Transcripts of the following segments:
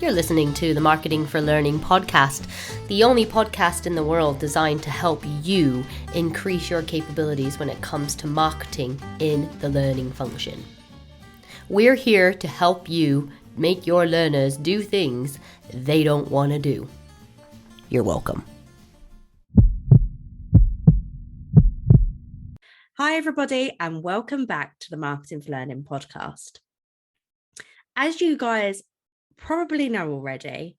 You're listening to the Marketing for Learning podcast, the only podcast in the world designed to help you increase your capabilities when it comes to marketing in the learning function. We're here to help you make your learners do things they don't want to do. You're welcome. Hi, everybody, and welcome back to the Marketing for Learning podcast. As you guys probably know already,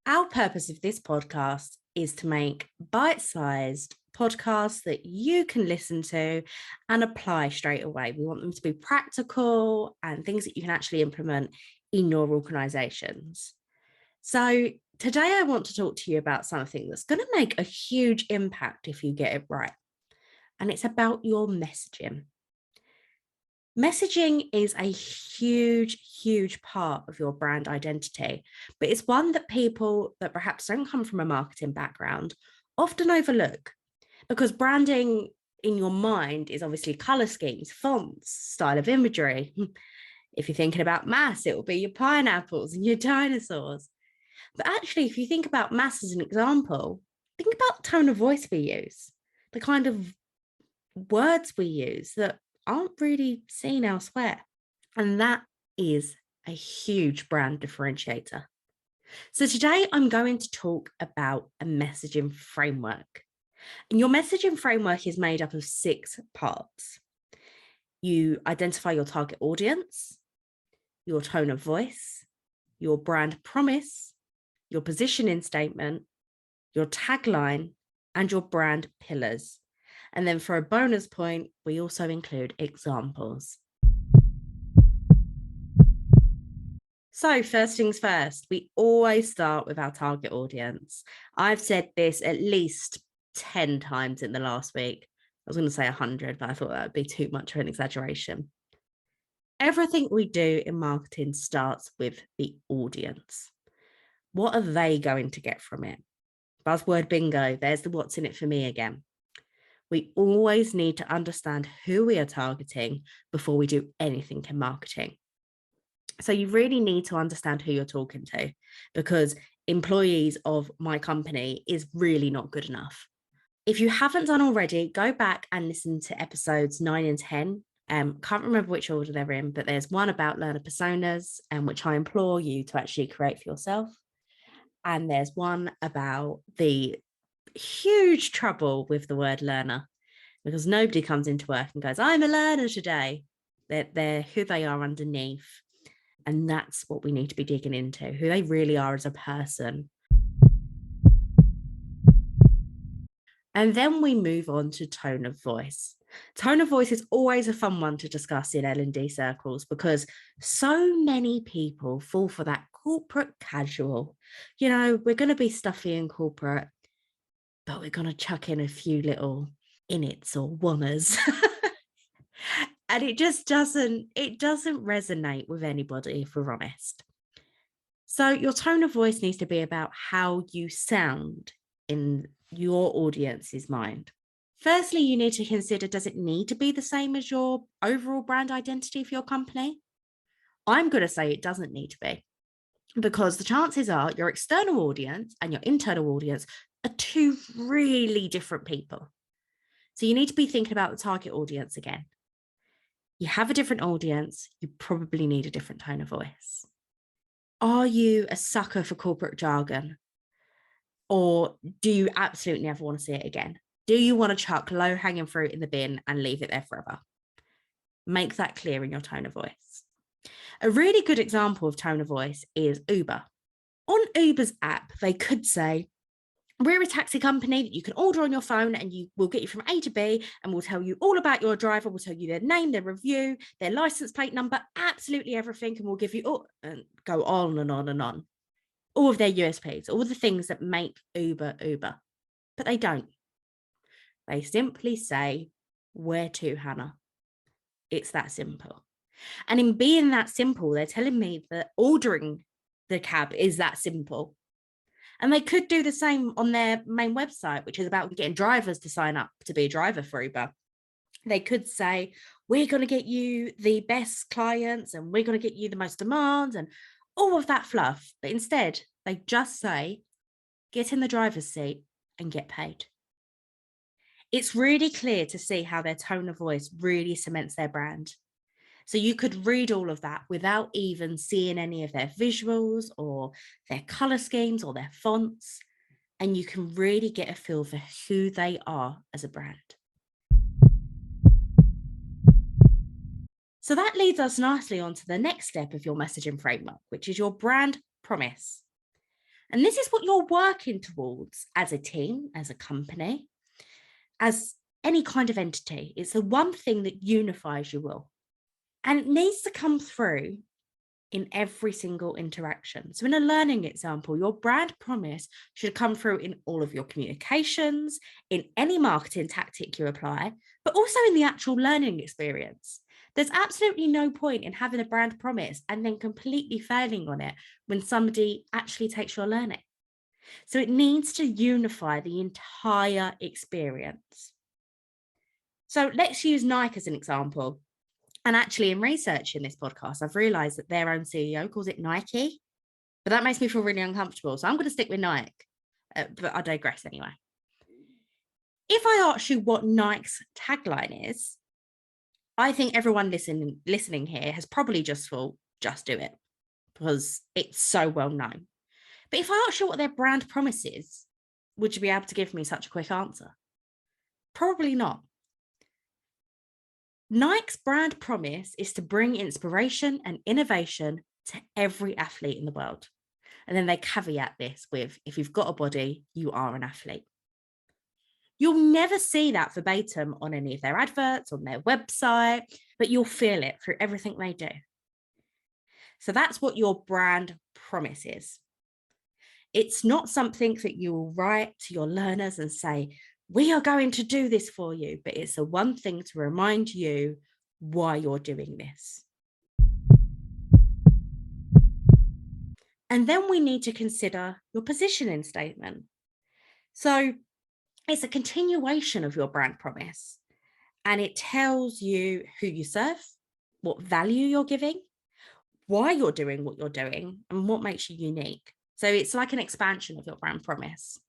our purpose of this podcast is to make bite-sized podcasts that you can listen to and apply straight away. We want them to be practical and things that you can actually implement in your organizations. So today I want to talk to you about something that's going to make a huge impact if you get it right. And it's about your messaging. Messaging is a huge part of your brand identity, but it's one that people that perhaps don't come from a marketing background often overlook, because branding in your mind is obviously color schemes, fonts, style of imagery. If you're thinking about maths, it will be your pineapples and your dinosaurs. But actually, if you think about maths as an example, think about the tone of voice we use, the kind of words we use that aren't really seen elsewhere. And that is a huge brand differentiator. So today I'm going to talk about a messaging framework. And your messaging framework is made up of 6 parts. You identify your target audience, your tone of voice, your brand promise, your positioning statement, your tagline, and your brand pillars. And then for a bonus point, we also include examples. So first things first, we always start with our target audience. I've said this at least 10 times in the last week. I was going to say 100, but I thought that would be too much of an exaggeration. Everything we do in marketing starts with the audience. What are they going to get from it? Buzzword bingo, there's the what's in it for me again. We always need to understand who we are targeting before we do anything in marketing. So you really need to understand who you're talking to, because employees of my company is really not good enough. If you haven't done already, go back and listen to episodes 9 and 10. Can't remember which order they're in, but there's one about learner personas, which I implore you to actually create for yourself. And there's one about the huge trouble with the word learner, because nobody comes into work and goes, I'm a learner today. They're who they are underneath. And that's what we need to be digging into, who they really are as a person. And then we move on to tone of voice. Tone of voice is always a fun one to discuss in L&D circles, because so many people fall for that corporate casual. You know, we're going to be stuffy and corporate, but we're going to chuck in a few little innits or wanners. And it just doesn't resonate with anybody, if we're honest. So your tone of voice needs to be about how you sound in your audience's mind. Firstly, you need to consider, does it need to be the same as your overall brand identity for your company? I'm going to say it doesn't need to be, because the chances are your external audience and your internal audience are 2 really different people. So you need to be thinking about the target audience again. You have a different audience, you probably need a different tone of voice. Are you a sucker for corporate jargon? Or do you absolutely never want to see it again? Do you want to chuck low-hanging fruit in the bin and leave it there forever? Make that clear in your tone of voice. A really good example of tone of voice is Uber. On Uber's app, they could say, we're a taxi company that you can order on your phone and we'll get you from A to B, and we'll tell you all about your driver. We'll tell you their name, their review, their license plate number, absolutely everything. And we'll give you all, and go on and on and on. All of their USPs, all the things that make Uber Uber. But they don't. They simply say, where to, Hannah? It's that simple. And in being that simple, they're telling me that ordering the cab is that simple. And they could do the same on their main website, which is about getting drivers to sign up to be a driver for Uber. They could say, we're going to get you the best clients and we're going to get you the most demands and all of that fluff, but instead they just say, get in the driver's seat and get paid. It's really clear to see how their tone of voice really cements their brand. So you could read all of that without even seeing any of their visuals or their color schemes or their fonts. And you can really get a feel for who they are as a brand. So that leads us nicely on to the next step of your messaging framework, which is your brand promise. And this is what you're working towards as a team, as a company, as any kind of entity. It's the one thing that unifies you all. And it needs to come through in every single interaction. So in a learning example, your brand promise should come through in all of your communications, in any marketing tactic you apply, but also in the actual learning experience. There's absolutely no point in having a brand promise and then completely failing on it when somebody actually takes your learning. So it needs to unify the entire experience. So let's use Nike as an example. And actually, in researching this podcast, I've realized that their own CEO calls it Nike, but that makes me feel really uncomfortable. So I'm going to stick with Nike, but I digress anyway. If I ask you what Nike's tagline is, I think everyone listening here has probably just thought, just do it, because it's so well known. But if I ask you what their brand promise is, would you be able to give me such a quick answer? Probably not. Nike's brand promise is to bring inspiration and innovation to every athlete in the world. And then they caveat this with, if you've got a body, you are an athlete. You'll never see that verbatim on any of their adverts, on their website, but you'll feel it through everything they do. So that's what your brand promise is. It's not something that you'll write to your learners and say, we are going to do this for you, but it's the one thing to remind you why you're doing this. And then we need to consider your positioning statement. So it's a continuation of your brand promise, and it tells you who you serve, what value you're giving, why you're doing what you're doing, and what makes you unique. So it's like an expansion of your brand promise.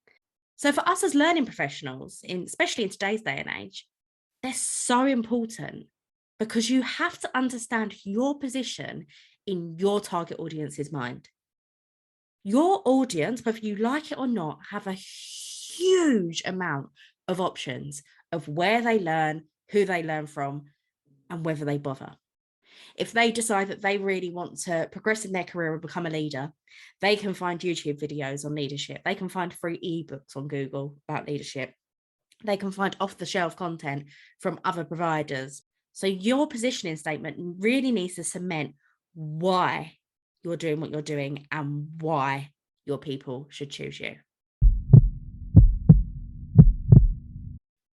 So for us as learning professionals, especially in today's day and age, they're so important because you have to understand your position in your target audience's mind. Your audience, whether you like it or not, have a huge amount of options of where they learn, who they learn from, and whether they bother. If they decide that they really want to progress in their career and become a leader, they can find YouTube videos on leadership. They can find free ebooks on Google about leadership. They can find off-the-shelf content from other providers. So your positioning statement really needs to cement why you're doing what you're doing and why your people should choose you.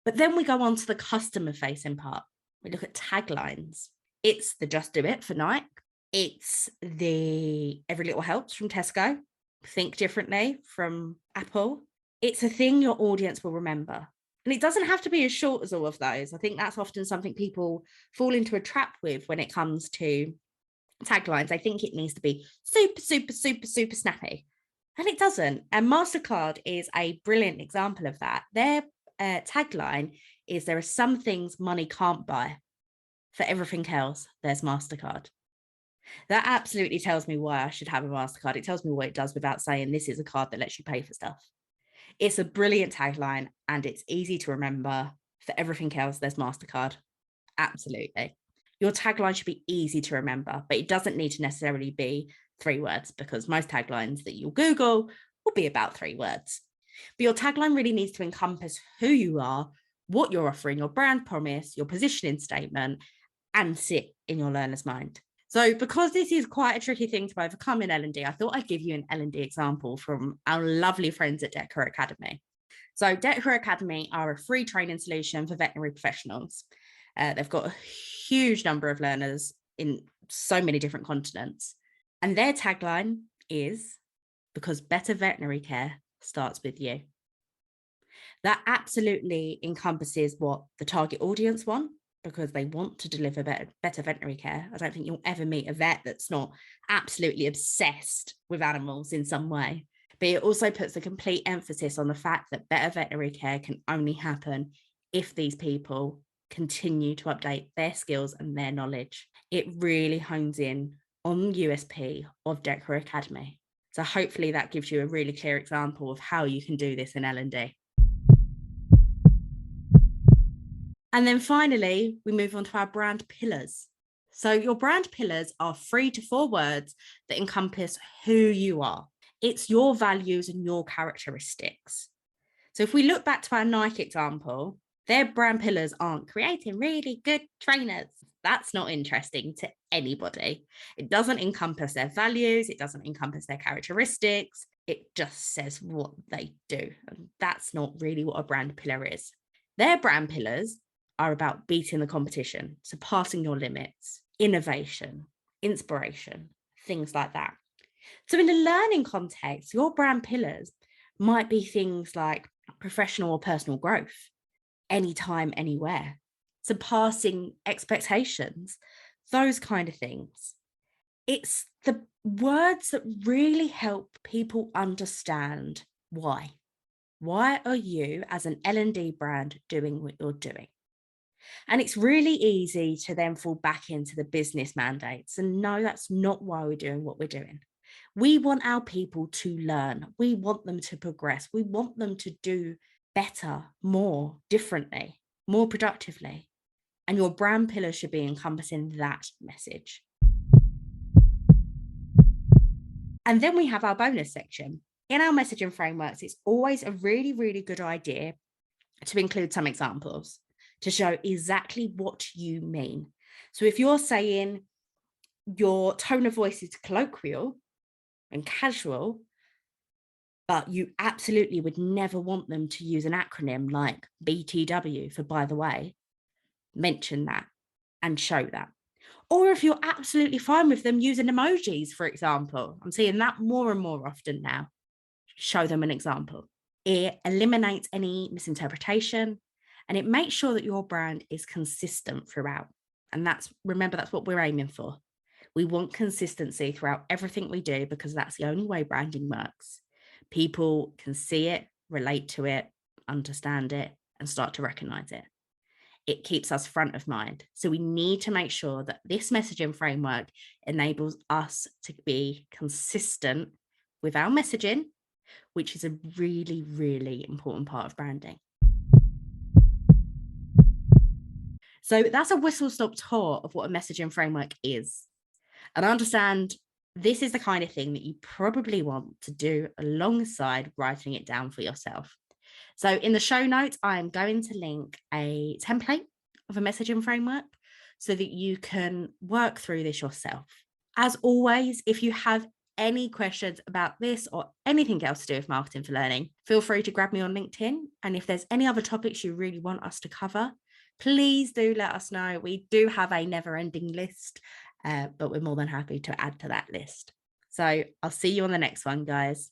But then we go on to the customer-facing part. We look at taglines. It's the Just Do It for Nike. It's the Every Little Helps from Tesco. Think Differently from Apple. It's a thing your audience will remember. And it doesn't have to be as short as all of those. I think that's often something people fall into a trap with when it comes to taglines. I think it needs to be super, super, super, super snappy. And it doesn't. And MasterCard is a brilliant example of that. Their tagline is, there are some things money can't buy. For everything else, there's MasterCard. That absolutely tells me why I should have a MasterCard. It tells me what it does without saying this is a card that lets you pay for stuff. It's a brilliant tagline and it's easy to remember. For everything else, there's MasterCard. Absolutely. Your tagline should be easy to remember, but it doesn't need to necessarily be 3 words, because most taglines that you'll Google will be about 3 words. But your tagline really needs to encompass who you are, what you're offering, your brand promise, your positioning statement, and sit in your learner's mind. So because this is quite a tricky thing to overcome in L&D, I thought I'd give you an L&D example from our lovely friends at Detcare Academy. So Detcare Academy are a free training solution for veterinary professionals. They've got a huge number of learners in so many different continents. And their tagline is, because better veterinary care starts with you. That absolutely encompasses what the target audience want, because they want to deliver better veterinary care. I don't think you'll ever meet a vet that's not absolutely obsessed with animals in some way. But it also puts a complete emphasis on the fact that better veterinary care can only happen if these people continue to update their skills and their knowledge. It really hones in on the USP of Dechra Academy. So hopefully that gives you a really clear example of how you can do this in L&D. And then finally, we move on to our brand pillars. So your brand pillars are 3 to 4 words that encompass who you are. It's your values and your characteristics. So if we look back to our Nike example, their brand pillars aren't creating really good trainers. That's not interesting to anybody. It doesn't encompass their values. It doesn't encompass their characteristics. It just says what they do. And that's not really what a brand pillar is. Their brand pillars are about beating the competition, surpassing your limits, innovation, inspiration, things like that. So in a learning context, your brand pillars might be things like professional or personal growth, anytime, anywhere, surpassing expectations, those kind of things. It's the words that really help people understand why. Why are you as an L&D brand doing what you're doing? And it's really easy to then fall back into the business mandates. And no, that's not why we're doing what we're doing. We want our people to learn. We want them to progress. We want them to do better, more, differently, more productively. And your brand pillar should be encompassing that message. And then we have our bonus section. In our messaging frameworks, it's always a really, really good idea to include some examples to show exactly what you mean. So if you're saying your tone of voice is colloquial and casual, but you absolutely would never want them to use an acronym like BTW for by the way, mention that and show that. Or if you're absolutely fine with them using emojis, for example, I'm seeing that more and more often now, show them an example. It eliminates any misinterpretation and it makes sure that your brand is consistent throughout. And remember, that's what we're aiming for. We want consistency throughout everything we do because that's the only way branding works. People can see it, relate to it, understand it, and start to recognize it. It keeps us front of mind. So we need to make sure that this messaging framework enables us to be consistent with our messaging, which is a really, really important part of branding. So that's a whistle-stop tour of what a messaging framework is. And understand this is the kind of thing that you probably want to do alongside writing it down for yourself. So in the show notes, I'm going to link a template of a messaging framework so that you can work through this yourself. As always, if you have any questions about this or anything else to do with marketing for learning, feel free to grab me on LinkedIn. And if there's any other topics you really want us to cover, please do let us know. We do have a never-ending list, but we're more than happy to add to that list. So I'll see you on the next one, guys.